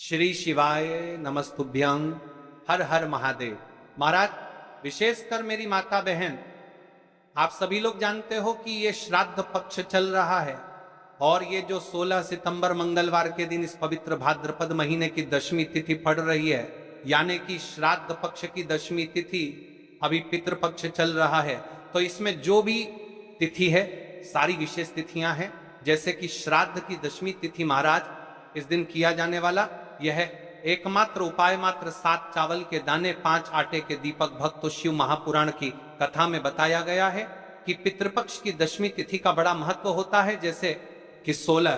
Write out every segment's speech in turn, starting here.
श्री शिवाय नमस्तुभ्यं। हर हर महादेव। महाराज, विशेषकर मेरी माता बहन, आप सभी लोग जानते हो कि ये श्राद्ध पक्ष चल रहा है और ये जो 16 सितंबर मंगलवार के दिन इस पवित्र भाद्रपद महीने की दशमी तिथि पड़ रही है, यानी कि श्राद्ध पक्ष की दशमी तिथि, अभी पितृपक्ष चल रहा है। तो इसमें जो भी तिथि है, सारी विशेष तिथियां हैं। जैसे कि श्राद्ध की दशमी तिथि महाराज, इस दिन किया जाने वाला यह एकमात्र उपाय मात्र 7 चावल के दाने 5 आटे के दीपक। भक्त शिव महापुराण की कथा में बताया गया है कि पितृपक्ष की दशमी तिथि का बड़ा महत्व होता है। जैसे कि 16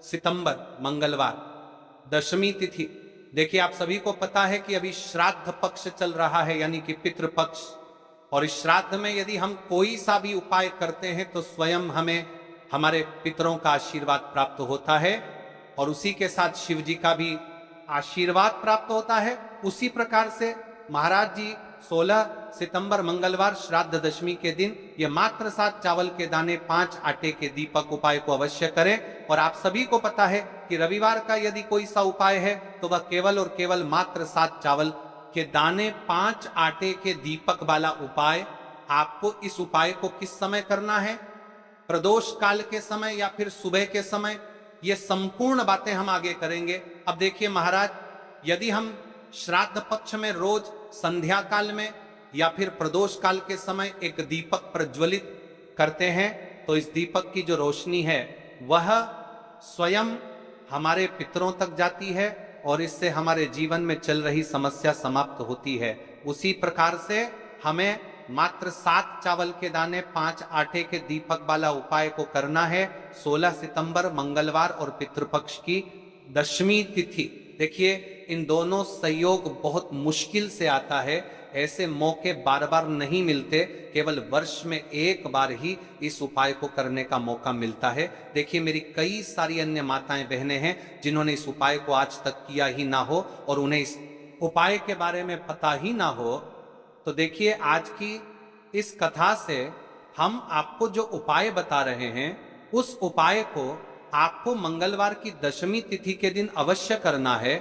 सितंबर मंगलवार दशमी तिथि, देखिए आप सभी को पता है कि अभी श्राद्ध पक्ष चल रहा है, यानी कि पितृपक्ष। और इस श्राद्ध में यदि हम कोई सा भी उपाय करते हैं तो स्वयं हमें हमारे पितरों का आशीर्वाद प्राप्त होता है और उसी के साथ शिव जी का भी आशीर्वाद प्राप्त होता है। उसी प्रकार से महाराज जी 16 सितंबर मंगलवार श्राद्ध दशमी के दिन ये मात्र 7 चावल के दाने 5 आटे के दीपक उपाय को अवश्य करें। और आप सभी को पता है कि रविवार का यदि कोई सा उपाय है तो वह केवल और केवल मात्र 7 चावल के दाने 5 आटे के दीपक वाला उपाय। आपको इस उपाय को किस समय करना है, प्रदोष काल के समय या फिर सुबह के समय, ये संपूर्ण बातें हम आगे करेंगे। अब देखिए महाराज, यदि हम श्राद्ध पक्ष में रोज संध्या काल में या फिर प्रदोष काल के समय एक दीपक प्रज्वलित करते हैं तो इस दीपक की जो रोशनी है वह स्वयं हमारे पितरों तक जाती है और इससे हमारे जीवन में चल रही समस्या समाप्त होती है। उसी प्रकार से हमें मात्र 7 चावल के दाने 5 आटे के दीपक वाला उपाय को करना है 16 सितंबर मंगलवार और पितृपक्ष की दशमी तिथि। देखिए, इन दोनों संयोग बहुत मुश्किल से आता है, ऐसे मौके बार बार नहीं मिलते, केवल वर्ष में एक बार ही इस उपाय को करने का मौका मिलता है। देखिए, मेरी कई सारी अन्य माताएं बहनें हैं जिन्होंने इस उपाय को आज तक किया ही ना हो और उन्हें इस उपाय के बारे में पता ही ना हो। तो देखिए, आज की इस कथा से हम आपको जो उपाय बता रहे हैं उस उपाय को आपको मंगलवार की दशमी तिथि के दिन अवश्य करना है,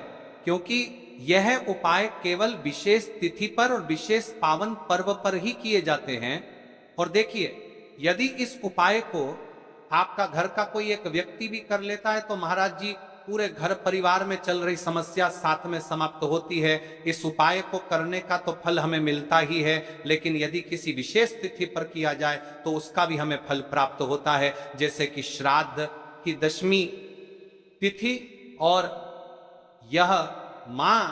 क्योंकि यह उपाय केवल विशेष तिथि पर और विशेष पावन पर्व पर ही किए जाते हैं। और देखिए, यदि इस उपाय को आपका घर का कोई एक व्यक्ति भी कर लेता है तो महाराज जी पूरे घर परिवार में चल रही समस्या साथ में समाप्त होती है। इस उपाय को करने का तो फल हमें मिलता ही है, लेकिन यदि किसी विशेष तिथि पर किया जाए तो उसका भी हमें फल प्राप्त होता है। जैसे कि श्राद्ध की दशमी तिथि, और यह मां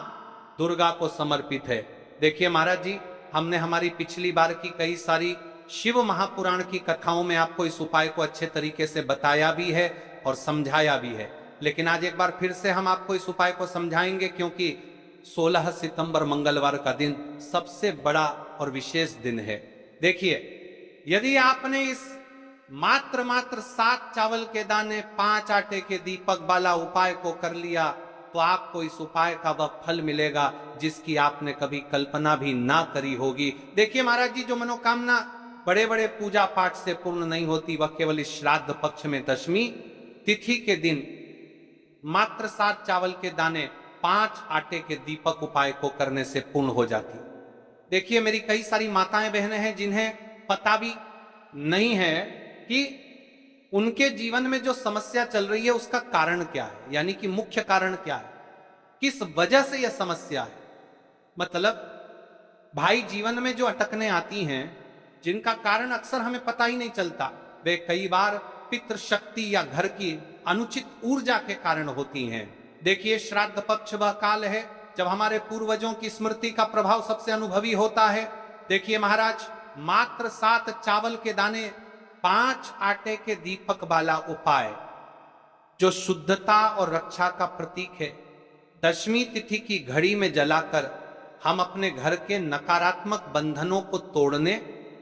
दुर्गा को समर्पित है। देखिए महाराज जी, हमने हमारी पिछली बार की कई सारी शिव महापुराण की कथाओं में आपको इस उपाय को अच्छे तरीके से बताया भी है और समझाया भी है, लेकिन आज एक बार फिर से हम आपको इस उपाय को समझाएंगे, क्योंकि 16 सितंबर मंगलवार का दिन सबसे बड़ा और विशेष दिन है। देखिए, यदि आपने इस मात्र 7 चावल के दाने 5 आटे के दीपक वाला उपाय को कर लिया तो आपको इस उपाय का वह फल मिलेगा जिसकी आपने कभी कल्पना भी ना करी होगी। देखिए महाराज जी, जो मनोकामना बड़े बड़े पूजा पाठ से पूर्ण नहीं होती, वह केवल इस श्राद्ध पक्ष में दशमी तिथि के दिन मात्र 7 चावल के दाने 5 आटे के दीपक उपाय को करने से पूर्ण हो जाती। देखिए, मेरी कई सारी माताएं बहनें हैं जिन्हें पता भी नहीं है कि उनके जीवन में जो समस्या चल रही है उसका कारण क्या है, यानी कि मुख्य कारण क्या है, किस वजह से यह समस्या है। मतलब भाई, जीवन में जो अटकने आती हैं जिनका कारण अक्सर हमें पता ही नहीं चलता, वे कई बार पितृशक्ति या घर की अनुचित ऊर्जा के कारण होती हैं। देखिए, श्राद्ध पक्ष वह काल है जब हमारे पूर्वजों की स्मृति का प्रभाव सबसे अनुभवी होता है। देखिए महाराज, मात्र 7 चावल के दाने 5 आटे के दीपक वाला उपाय जो शुद्धता और रक्षा का प्रतीक है, दशमी तिथि की घड़ी में जलाकर हम अपने घर के नकारात्मक बंधनों को तोड़ने,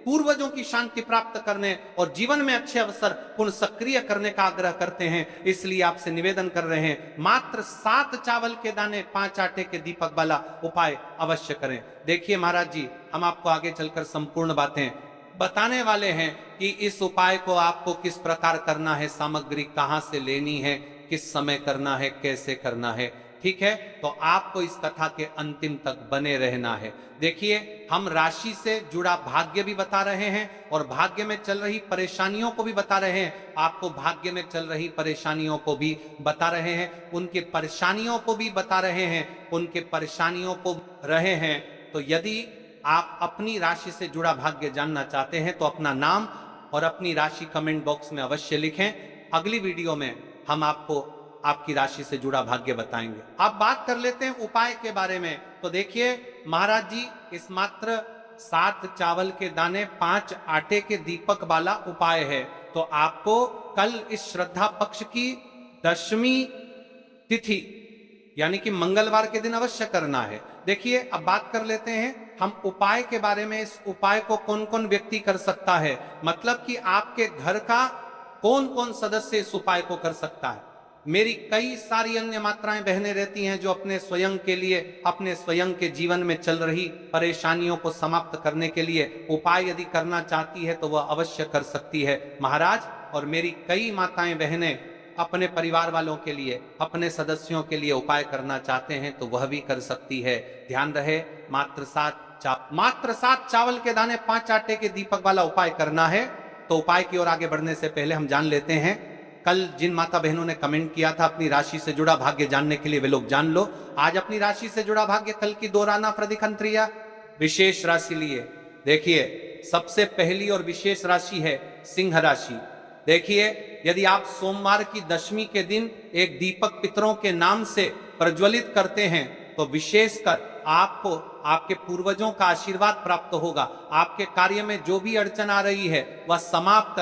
पूर्वजों की शांति प्राप्त करने और जीवन में अच्छे अवसर पुनः सक्रिय करने का आग्रह करते हैं। इसलिए आपसे निवेदन कर रहे हैं, मात्र 7 चावल के दाने 5 आटे के दीपक वाला उपाय अवश्य करें। देखिए महाराज जी, हम आपको आगे चलकर संपूर्ण बातें बताने वाले हैं कि इस उपाय को आपको किस प्रकार करना है, सामग्री कहां से लेनी है, किस समय करना है, कैसे करना है। ठीक है, तो आपको इस कथा के अंतिम तक बने रहना है। देखिए, हम राशि से जुड़ा भाग्य भी बता रहे हैं और भाग्य में चल रही परेशानियों को भी बता रहे हैं। आपको भाग्य में चल रही परेशानियों को भी बता रहे हैं, उनके परेशानियों को भी बता रहे हैं, उनके परेशानियों को रहे हैं। तो यदि आप अपनी राशि से जुड़ा भाग्य जानना चाहते हैं तो अपना नाम और अपनी राशि कमेंट बॉक्स में अवश्य लिखें। अगली वीडियो में हम आपको आपकी राशि से जुड़ा भाग्य बताएंगे। अब बात कर लेते हैं उपाय के बारे में। तो देखिए महाराज जी, इस मात्र 7 चावल के दाने 5 आटे के दीपक वाला उपाय है। तो आपको कल इस श्रद्धा पक्ष की 10वीं तिथि यानी कि मंगलवार के दिन अवश्य करना है। देखिए, अब बात कर लेते हैं हम उपाय के बारे में। इस उपाय को कौन कौन व्यक्ति कर सकता है, मतलब कि आपके घर का कौन कौन सदस्य इस उपाय को कर सकता है। मेरी कई सारी अन्य मात्राएं बहनें रहती हैं जो अपने स्वयं के लिए, अपने स्वयं के जीवन में चल रही परेशानियों को समाप्त करने के लिए उपाय यदि करना चाहती है तो वह अवश्य कर सकती है महाराज। और मेरी कई माताएं बहनें अपने परिवार वालों के लिए, अपने सदस्यों के लिए उपाय करना चाहते हैं तो वह भी कर सकती है। ध्यान रहे, मात्र 7 चावल के दाने 5 आटे के दीपक वाला उपाय करना है। तो उपाय की ओर आगे बढ़ने से पहले हम जान लेते हैं, कल जिन माता बहनों ने कमेंट किया था अपनी राशि से जुड़ा भाग्य जानने के लिए, वे लोग जान लो। आज अपनी राशि से जुड़ा भाग्य कल की दोराना प्रदिखंत्रिया विशेष राशि लिए। देखिए, सबसे पहली और विशेष राशि है सिंह राशि। देखिए, यदि आप सोमवार की 10वीं के दिन एक दीपक पितरों के नाम से प्रज्वलित करते हैं तो विशेषकर आपको आपके पूर्वजों का आशीर्वाद प्राप्त होगा। आपके कार्य में जो भी अड़चन आ रही है वह समाप्त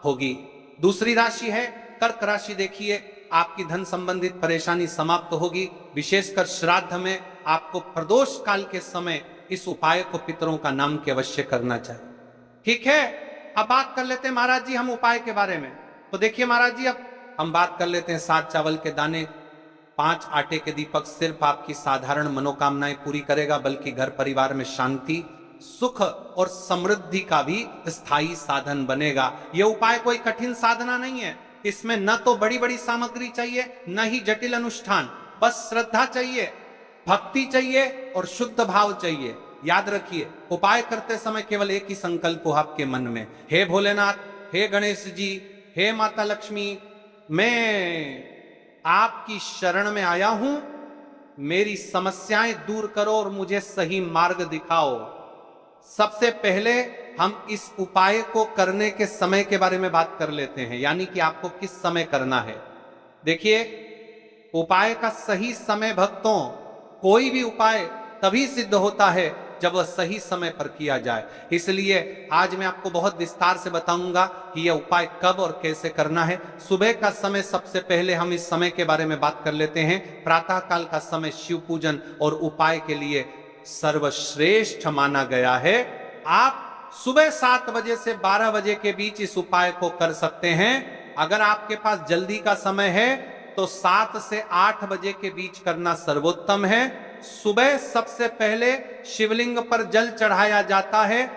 होगी। दूसरी राशि है कर्क राशि। देखिए, आपकी धन संबंधित परेशानी समाप्त होगी। विशेषकर श्राद्ध में आपको प्रदोष काल के समय इस उपाय को पितरों का नाम के अवश्य करना चाहिए। ठीक है, अब बात कर लेते हैं महाराज जी हम उपाय के बारे में। तो देखिए महाराज जी, अब हम बात कर लेते हैं 7 चावल के दाने 5 आटे के दीपक सिर्फ आपकी साधारण मनोकामनाएं पूरी करेगा, बल्कि घर परिवार में शांति, सुख और समृद्धि का भी स्थायी साधन बनेगा। यह उपाय कोई कठिन साधना नहीं है। इसमें न तो बड़ी बड़ी सामग्री चाहिए, न ही जटिल अनुष्ठान। बस श्रद्धा चाहिए, भक्ति चाहिए और शुद्ध भाव चाहिए। याद रखिए, उपाय करते समय केवल एक ही संकल्प हो आपके मन में, हे भोलेनाथ, हे गणेश जी, हे माता लक्ष्मी, मैं आपकी शरण में आया हूं, मेरी समस्याएं दूर करो और मुझे सही मार्ग दिखाओ। सबसे पहले हम इस उपाय को करने के समय के बारे में बात कर लेते हैं, यानी कि आपको किस समय करना है। देखिए, उपाय का सही समय भक्तों, कोई भी उपाय तभी सिद्ध होता है जब वह सही समय पर किया जाए। इसलिए आज मैं आपको बहुत विस्तार से बताऊंगा कि यह उपाय कब और कैसे करना है। सुबह का समय, सबसे पहले हम इस समय के बारे में बात कर लेते हैं। प्रातः काल का समय शिव पूजन और उपाय के लिए सर्वश्रेष्ठ माना गया है। आप सुबह 7 बजे से 12 बजे के बीच इस उपाय को कर सकते हैं। अगर आपके पास जल्दी का समय है तो 7 से 8 बजे के बीच करना सर्वोत्तम है। सुबह सबसे पहले शिवलिंग पर जल चढ़ाया जाता है,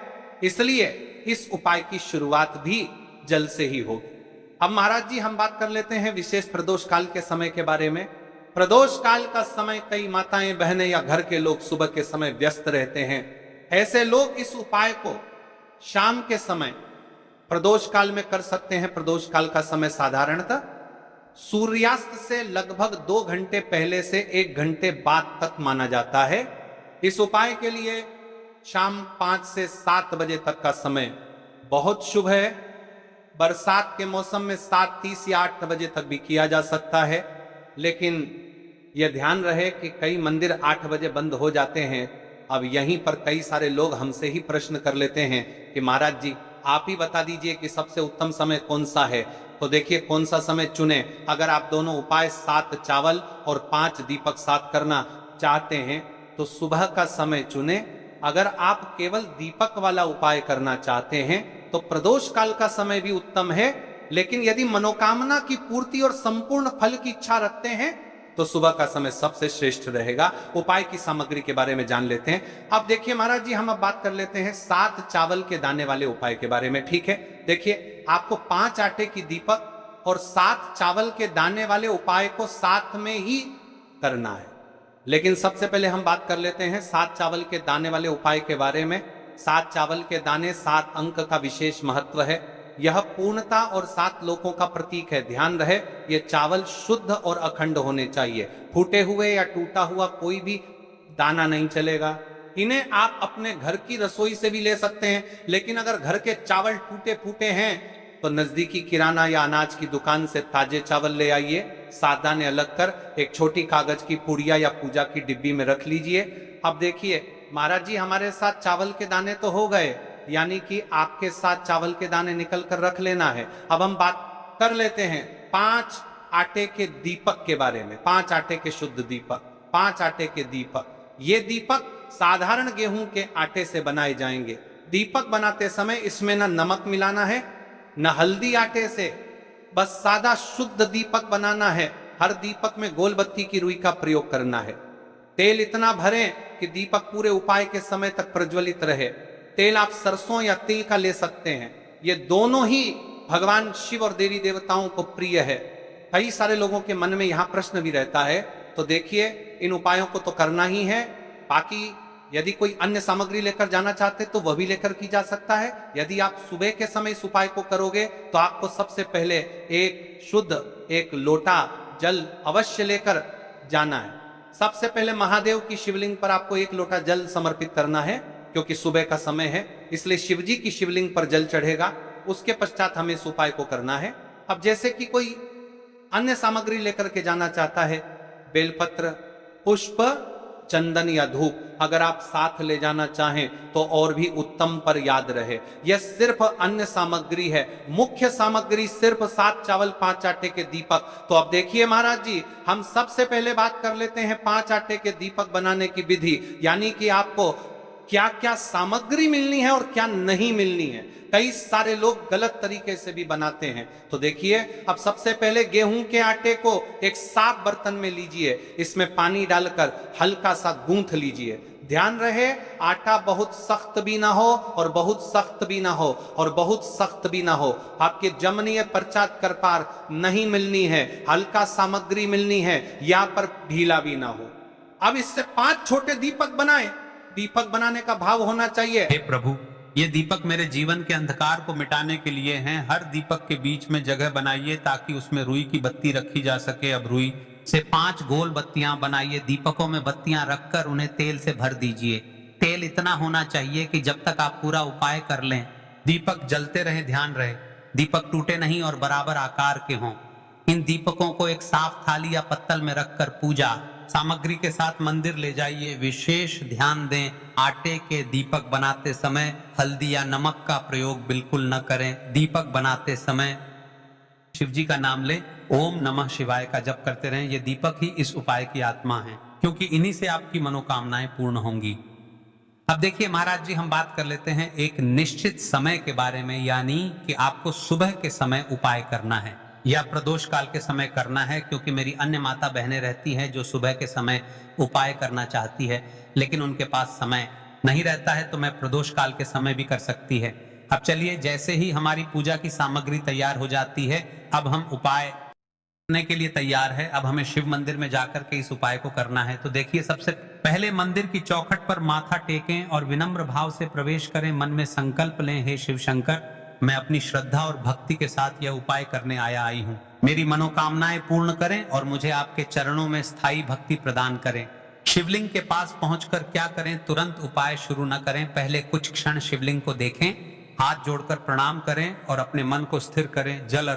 इसलिए इस उपाय की शुरुआत भी जल से ही होगी। अब महाराज जी हम बात कर लेते हैं विशेष प्रदोष काल के समय के बारे में। प्रदोष काल का समय कई माताएं बहनें या घर के लोग सुबह के समय व्यस्त रहते हैं। ऐसे लोग इस उपाय को शाम के समय प्रदोष काल में कर सकते हैं। प्रदोष काल का समय साधारणतः सूर्यास्त से लगभग 2 घंटे पहले से 1 घंटे बाद तक माना जाता है। इस उपाय के लिए शाम 5 से 7 बजे तक का समय बहुत शुभ है। बरसात के मौसम में 7:30 या 8 बजे तक भी किया जा सकता है, लेकिन यह ध्यान रहे कि कई मंदिर 8 बजे बंद हो जाते हैं। अब यहीं पर कई सारे लोग हमसे ही प्रश्न कर लेते हैं कि महाराज जी आप ही बता दीजिए कि सबसे उत्तम समय कौन सा है। तो देखिए, कौन सा समय चुने। अगर आप दोनों उपाय 7 चावल और 5 दीपक साथ करना चाहते हैं तो सुबह का समय चुने। अगर आप केवल दीपक वाला उपाय करना चाहते हैं तो प्रदोष काल का समय भी उत्तम है, लेकिन यदि मनोकामना की पूर्ति और संपूर्ण फल की इच्छा रखते हैं तो सुबह का समय सबसे श्रेष्ठ रहेगा। उपाय की सामग्री के बारे में जान लेते हैं। अब देखिए महाराज जी, हम अब बात कर लेते हैं 7 चावल के दाने वाले उपाय के बारे में। ठीक है, देखिए, आपको 5 आटे की दीपक और 7 चावल के दाने वाले उपाय को साथ में ही करना है। लेकिन सबसे पहले हम बात कर लेते हैं 7 चावल के दाने वाले उपाय के बारे में। 7 चावल के दाने 7 अंक का विशेष महत्व है। यह पूर्णता और 7 लोकों का प्रतीक है। ध्यान रहे, ये चावल शुद्ध और अखंड होने चाहिए। फूटे हुए या टूटा हुआ कोई भी दाना नहीं चलेगा। इन्हें आप अपने घर की रसोई से भी ले सकते हैं, लेकिन अगर घर के चावल टूटे फूटे हैं तो नजदीकी किराना या अनाज की दुकान से ताजे चावल ले आइए। 7 दाने अलग कर एक छोटी कागज की पुड़िया या पूजा की डिब्बी में रख लीजिए। अब देखिए महाराज जी, हमारे साथ चावल के दाने तो हो गए, यानी कि आपके साथ चावल के दाने निकल कर रख लेना है। अब हम बात कर लेते हैं 5 आटे के दीपक के बारे में। 5 आटे के शुद्ध दीपक, 5 आटे के दीपक। ये दीपक साधारण गेहूं के आटे से बनाए जाएंगे। दीपक बनाते समय इसमें न नमक मिलाना है न हल्दी आटे से, बस सादा शुद्ध दीपक बनाना है। हर दीपक में गोल बत्ती की रुई का प्रयोग करना है। तेल इतना भरें कि दीपक पूरे उपाय के समय तक प्रज्वलित रहे। तेल आप सरसों या तिल का ले सकते हैं। ये दोनों ही भगवान शिव और देवी देवताओं को प्रिय है। कई सारे लोगों के मन में यहां प्रश्न भी रहता है, तो देखिए इन उपायों को तो करना ही है। बाकी यदि कोई अन्य सामग्री लेकर जाना चाहते तो वह भी लेकर की जा सकता है। यदि आप सुबह के समय इस उपाय को करोगे तो आपको सबसे पहले एक लोटा जल अवश्य लेकर जाना है। सबसे पहले महादेव की शिवलिंग पर आपको 1 लोटा जल समर्पित करना है, क्योंकि सुबह का समय है, इसलिए शिवजी की शिवलिंग पर जल चढ़ेगा। उसके पश्चात हमें इस उपाय को करना है। अब जैसे कि कोई अन्य सामग्री लेकर के जाना चाहता है, बेलपत्र, पुष्प, चंदन या धूप अगर आप साथ ले जाना चाहें तो और भी उत्तम, पर याद रहे यह सिर्फ अन्य सामग्री है। मुख्य सामग्री सिर्फ 7 चावल 5 आटे के दीपक। तो अब देखिए महाराज जी, हम सबसे पहले बात कर लेते हैं 5 आटे के दीपक बनाने की विधि, यानी कि आपको क्या क्या सामग्री मिलनी है और क्या नहीं मिलनी है। कई सारे लोग गलत तरीके से भी बनाते हैं। तो देखिए, अब सबसे पहले गेहूं के आटे को एक साफ बर्तन में लीजिए। इसमें पानी डालकर हल्का सा गूंथ लीजिए। ध्यान रहे, आटा बहुत सख्त भी ना हो और बहुत सख्त भी ना हो और बहुत सख्त भी ना हो। आपके जमनीय परचात कर पार नहीं मिलनी है, हल्का सामग्री मिलनी है, या पर ढीला भी ना हो। अब इससे 5 छोटे दीपक बनाएं। दीपक बनाने का भाव होना चाहिए, हे प्रभु, ये दीपक मेरे जीवन के अंधकार को मिटाने के लिए हैं। हर दीपक के बीच में जगह बनाइए ताकि उसमें रुई की बत्ती रखी जा सके। अब रुई से 5 गोल बत्तियां बनाइए। दीपकों में बत्तियां रखकर उन्हें तेल से भर दीजिए। तेल इतना होना चाहिए कि जब तक आप पूरा उपाय कर लें दीपक जलते रहे। ध्यान रहे, दीपक टूटे नहीं और बराबर आकार के हों। इन दीपकों को एक साफ थाली या पत्तल में रखकर पूजा सामग्री के साथ मंदिर ले जाइए। विशेष ध्यान दें, आटे के दीपक बनाते समय हल्दी या नमक का प्रयोग बिल्कुल न करें। दीपक बनाते समय शिव जी का नाम ले, ओम नमः शिवाय का जप करते रहें। ये दीपक ही इस उपाय की आत्मा है, क्योंकि इन्हीं से आपकी मनोकामनाएं पूर्ण होंगी। अब देखिए महाराज जी, हम बात कर लेते हैं एक निश्चित समय के बारे में, यानी कि आपको सुबह के समय उपाय करना है या प्रदोष काल के समय करना है। क्योंकि मेरी अन्य माता बहनें रहती हैं जो सुबह के समय उपाय करना चाहती है, लेकिन उनके पास समय नहीं रहता है, तो मैं प्रदोष काल के समय भी कर सकती है। अब चलिए, जैसे ही हमारी पूजा की सामग्री तैयार हो जाती है, अब हम उपाय करने के लिए तैयार है। अब हमें शिव मंदिर में जाकर के इस उपाय को करना है। तो देखिए, सबसे पहले मंदिर की चौखट पर माथा टेकें और विनम्र भाव से प्रवेश करें। मन में संकल्प लें, हे शिव शंकर, मैं अपनी श्रद्धा और भक्ति के साथ यह उपाय करने आई हूँ। मेरी मनोकामनाएं पूर्ण करें और मुझे आपके चरणों में स्थायी भक्ति प्रदान करें। शिवलिंग के पास पहुंचकर क्या करें, तुरंत उपाय शुरू न करें। पहले कुछ क्षण शिवलिंग को देखें, हाथ जोड़कर प्रणाम करें और अपने मन को स्थिर करें। जल